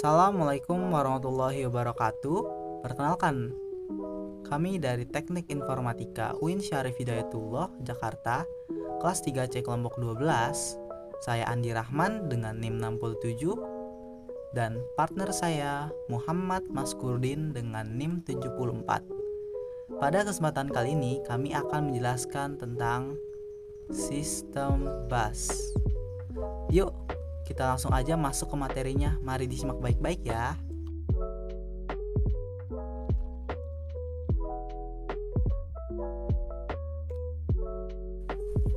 Assalamualaikum warahmatullahi wabarakatuh. Perkenalkan, kami dari Teknik Informatika UIN Syarif Hidayatullah, Jakarta, kelas 3C kelompok 12. Saya Andi Rahman dengan NIM 67 dan partner saya Muhammad Maskurdin dengan NIM 74. Pada kesempatan kali ini kami akan menjelaskan tentang sistem bus. Yuk, kita langsung aja masuk ke materinya. Mari disimak baik-baik ya.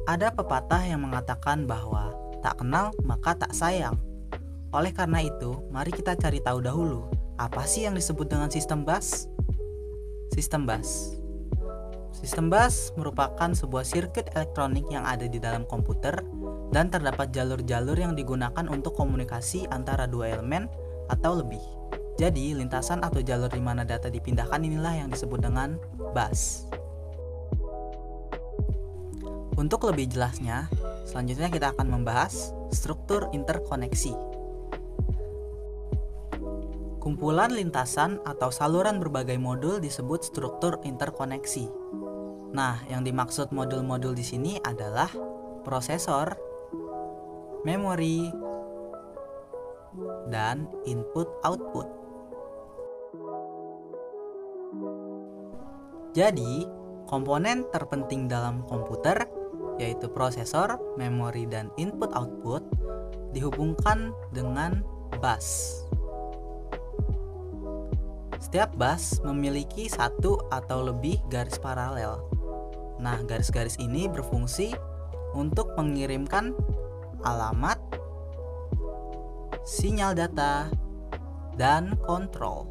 Ada pepatah yang mengatakan bahwa tak kenal maka tak sayang. Oleh karena itu, mari kita cari tahu dahulu, apa sih yang disebut dengan sistem bus? Sistem bus merupakan sebuah sirkuit elektronik yang ada di dalam komputer dan terdapat jalur-jalur yang digunakan untuk komunikasi antara dua elemen atau lebih. Jadi, lintasan atau jalur di mana data dipindahkan inilah yang disebut dengan bus. Untuk lebih jelasnya, selanjutnya kita akan membahas struktur interkoneksi. Kumpulan lintasan atau saluran berbagai modul disebut struktur interkoneksi. Nah, yang dimaksud modul-modul di sini adalah prosesor, memori, dan input-output. Jadi, komponen terpenting dalam komputer, yaitu prosesor, memori, dan input-output, dihubungkan dengan bus. Setiap bus memiliki satu atau lebih garis paralel. Nah, garis-garis ini berfungsi untuk mengirimkan alamat, sinyal data, dan kontrol.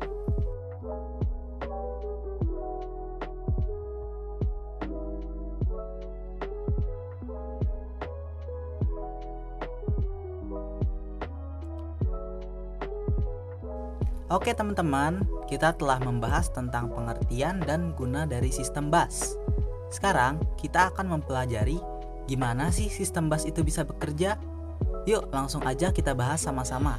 Oke teman-teman, kita telah membahas tentang pengertian dan guna dari sistem bus. Sekarang kita akan mempelajari gimana sih sistem bus itu bisa bekerja? Yuk langsung aja kita bahas sama-sama.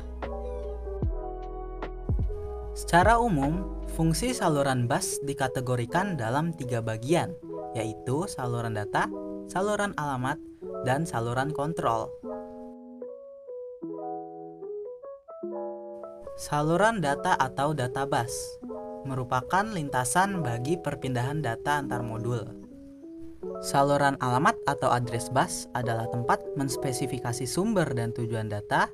Secara umum, fungsi saluran bus dikategorikan dalam 3 bagian, yaitu saluran data, saluran alamat, dan saluran kontrol. Saluran data atau data bus merupakan lintasan bagi perpindahan data antar modul. Saluran alamat atau address bus adalah tempat menspesifikasi sumber dan tujuan data.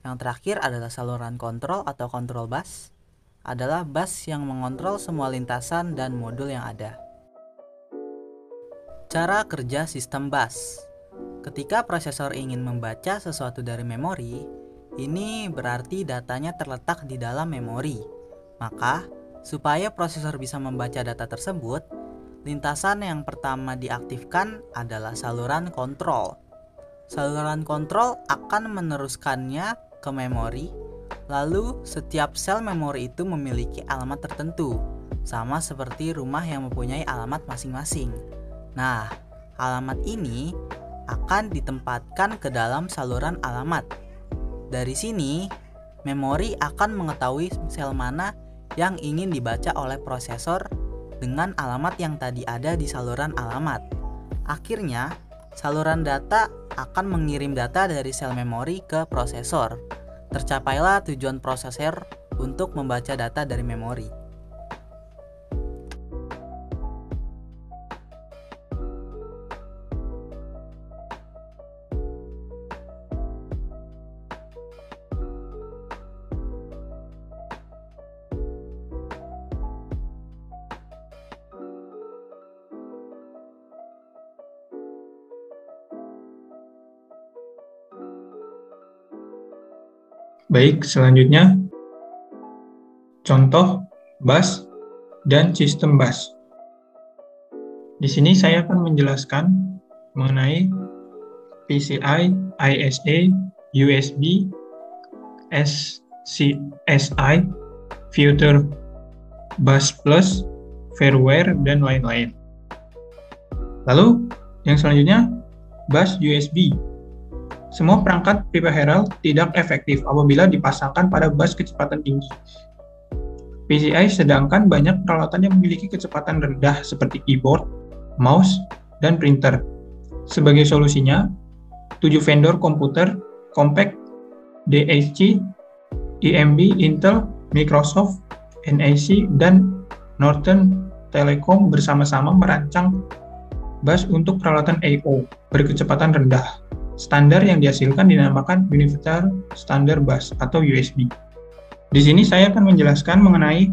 Yang terakhir adalah saluran kontrol atau control bus, adalah bus yang mengontrol semua lintasan dan modul yang ada. Cara kerja sistem bus. Ketika prosesor ingin membaca sesuatu dari memori, ini berarti datanya terletak di dalam memori. Maka, supaya prosesor bisa membaca data tersebut, lintasan yang pertama diaktifkan adalah saluran kontrol. Saluran kontrol akan meneruskannya ke memori, lalu setiap sel memori itu memiliki alamat tertentu, sama seperti rumah yang mempunyai alamat masing-masing. Nah, alamat ini akan ditempatkan ke dalam saluran alamat. Dari sini, memori akan mengetahui sel mana yang ingin dibaca oleh prosesor dengan alamat yang tadi ada di saluran alamat. Akhirnya, saluran data akan mengirim data dari sel memori ke prosesor. Tercapailah tujuan prosesor untuk membaca data dari memori. Baik, selanjutnya contoh bus dan sistem bus. Di sini saya akan menjelaskan mengenai PCI, ISA, USB, SCSI, Future Bus Plus, firmware, dan lain-lain. Lalu, yang selanjutnya, bus USB. Semua perangkat peripheral tidak efektif apabila dipasangkan pada bus kecepatan tinggi. PCI sedangkan banyak peralatan yang memiliki kecepatan rendah seperti keyboard, mouse, dan printer. Sebagai solusinya, 7 vendor komputer, Compaq, DHC, EMB, Intel, Microsoft, NIC, dan Northern Telecom bersama-sama merancang bus untuk peralatan I/O berkecepatan rendah. Standar yang dihasilkan dinamakan Universal Standard Bus atau USB. Di sini saya akan menjelaskan mengenai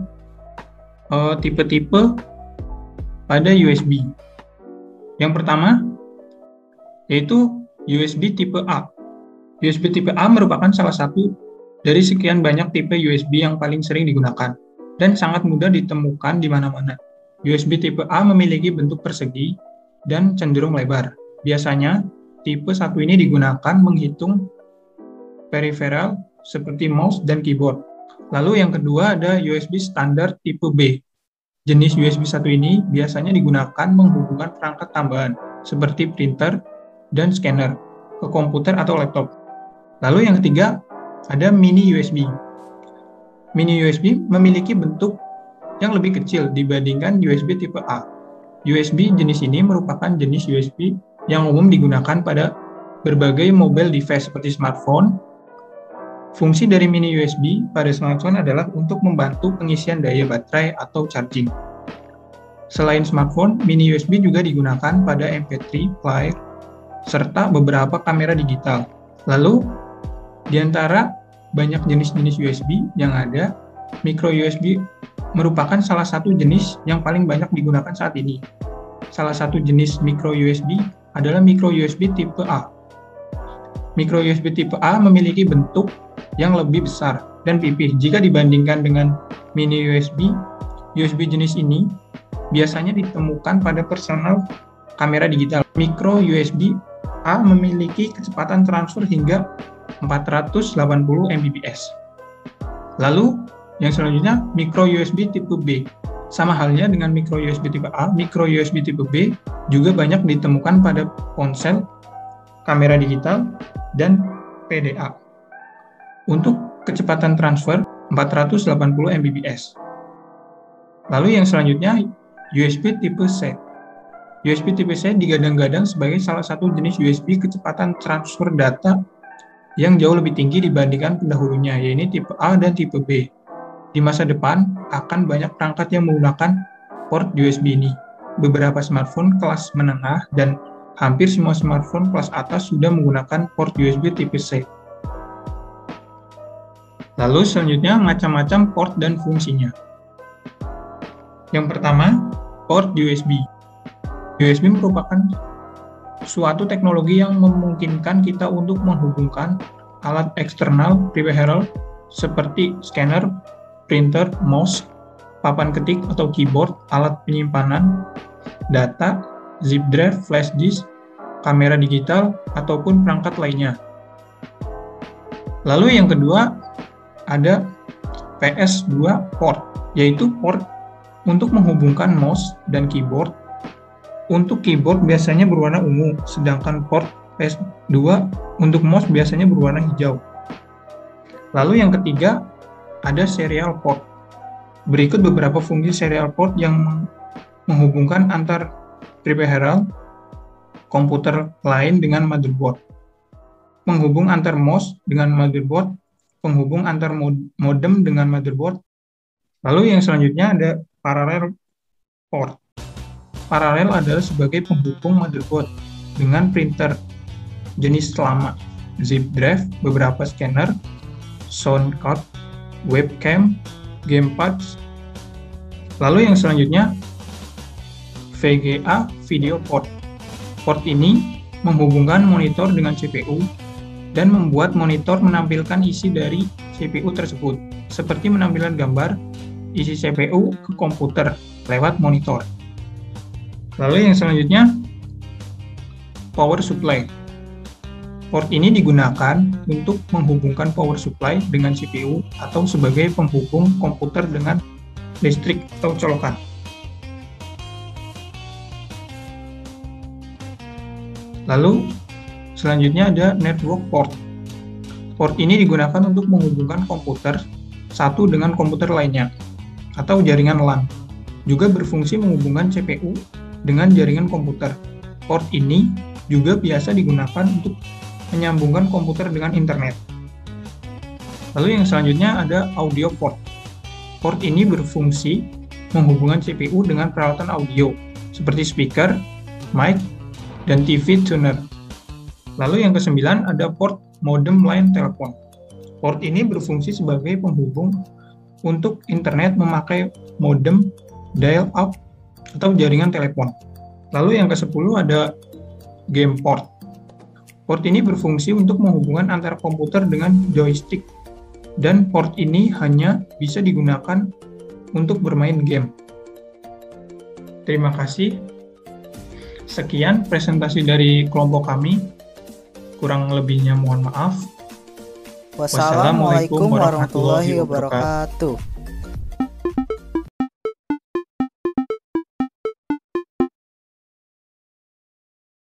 tipe-tipe pada USB. Yang pertama yaitu USB tipe A. USB tipe A merupakan salah satu dari sekian banyak tipe USB yang paling sering digunakan dan sangat mudah ditemukan di mana-mana. USB tipe A memiliki bentuk persegi dan cenderung lebar. Biasanya, tipe 1 ini digunakan menghitung peripheral seperti mouse dan keyboard. Lalu yang kedua ada USB standar tipe B. Jenis USB 1 ini biasanya digunakan menghubungkan perangkat tambahan seperti printer dan scanner ke komputer atau laptop. Lalu yang ketiga ada mini USB. Mini USB memiliki bentuk yang lebih kecil dibandingkan USB tipe A. USB jenis ini merupakan jenis USB yang umum digunakan pada berbagai mobile device seperti smartphone. Fungsi dari mini USB pada smartphone adalah untuk membantu pengisian daya baterai atau charging. Selain smartphone, mini USB juga digunakan pada MP3 player serta beberapa kamera digital. Lalu, di antara banyak jenis-jenis USB yang ada, micro USB merupakan salah satu jenis yang paling banyak digunakan saat ini. Salah satu jenis micro USB adalah micro USB tipe A. Micro USB tipe A memiliki bentuk yang lebih besar dan pipih jika dibandingkan dengan mini USB. USB jenis ini biasanya ditemukan pada personal kamera digital. Micro USB A memiliki kecepatan transfer hingga 480 Mbps. Lalu, yang selanjutnya, micro USB tipe B. Sama halnya dengan micro USB tipe A, micro USB tipe B juga banyak ditemukan pada ponsel, kamera digital, dan PDA. Untuk kecepatan transfer 480 Mbps. Lalu yang selanjutnya, USB tipe C. USB tipe C digadang-gadang sebagai salah satu jenis USB kecepatan transfer data yang jauh lebih tinggi dibandingkan pendahulunya, yaitu tipe A dan tipe B. Di masa depan, akan banyak perangkat yang menggunakan port USB ini. Beberapa smartphone kelas menengah dan hampir semua smartphone kelas atas sudah menggunakan port USB tipe C. Lalu selanjutnya, macam-macam port dan fungsinya. Yang pertama, port USB. USB merupakan suatu teknologi yang memungkinkan kita untuk menghubungkan alat eksternal peripheral seperti scanner, printer, mouse, papan ketik atau keyboard, alat penyimpanan data, zip drive, flash disk, kamera digital, ataupun perangkat lainnya. Lalu yang kedua ada PS2 port, yaitu port untuk menghubungkan mouse dan keyboard. Untuk keyboard biasanya berwarna ungu, sedangkan port PS2 untuk mouse biasanya berwarna hijau. Lalu yang ketiga ada serial port. Berikut beberapa fungsi serial port yang menghubungkan antar peripheral komputer lain dengan motherboard. Menghubung antar mouse dengan motherboard, penghubung antar modem dengan motherboard. Lalu yang selanjutnya ada parallel port. Paralel adalah sebagai penghubung motherboard dengan printer jenis lama, zip drive, beberapa scanner, sound card, webcam, gamepad. Lalu yang selanjutnya VGA video port. Port ini menghubungkan monitor dengan CPU dan membuat monitor menampilkan isi dari CPU tersebut, seperti menampilkan gambar isi CPU ke komputer lewat monitor. Lalu yang selanjutnya power supply. Port ini digunakan untuk menghubungkan power supply dengan CPU atau sebagai penghubung komputer dengan listrik atau colokan. Lalu Selanjutnya ada network port. Port ini digunakan untuk menghubungkan komputer satu dengan komputer lainnya, atau jaringan LAN. Juga berfungsi menghubungkan CPU dengan jaringan komputer. Port ini juga biasa digunakan untuk menyambungkan komputer dengan internet. Lalu yang selanjutnya ada audio port. Port ini berfungsi menghubungkan CPU dengan peralatan audio, seperti speaker, mic, dan TV tuner. Lalu yang kesembilan ada port modem line telepon. Port ini berfungsi sebagai penghubung untuk internet memakai modem dial-up atau jaringan telepon. Lalu yang ke-10 ada game port. Port ini berfungsi untuk menghubungkan antara komputer dengan joystick, dan port ini hanya bisa digunakan untuk bermain game. Terima kasih. Sekian presentasi dari kelompok kami. Kurang lebihnya mohon maaf. Wassalamualaikum warahmatullahi wabarakatuh.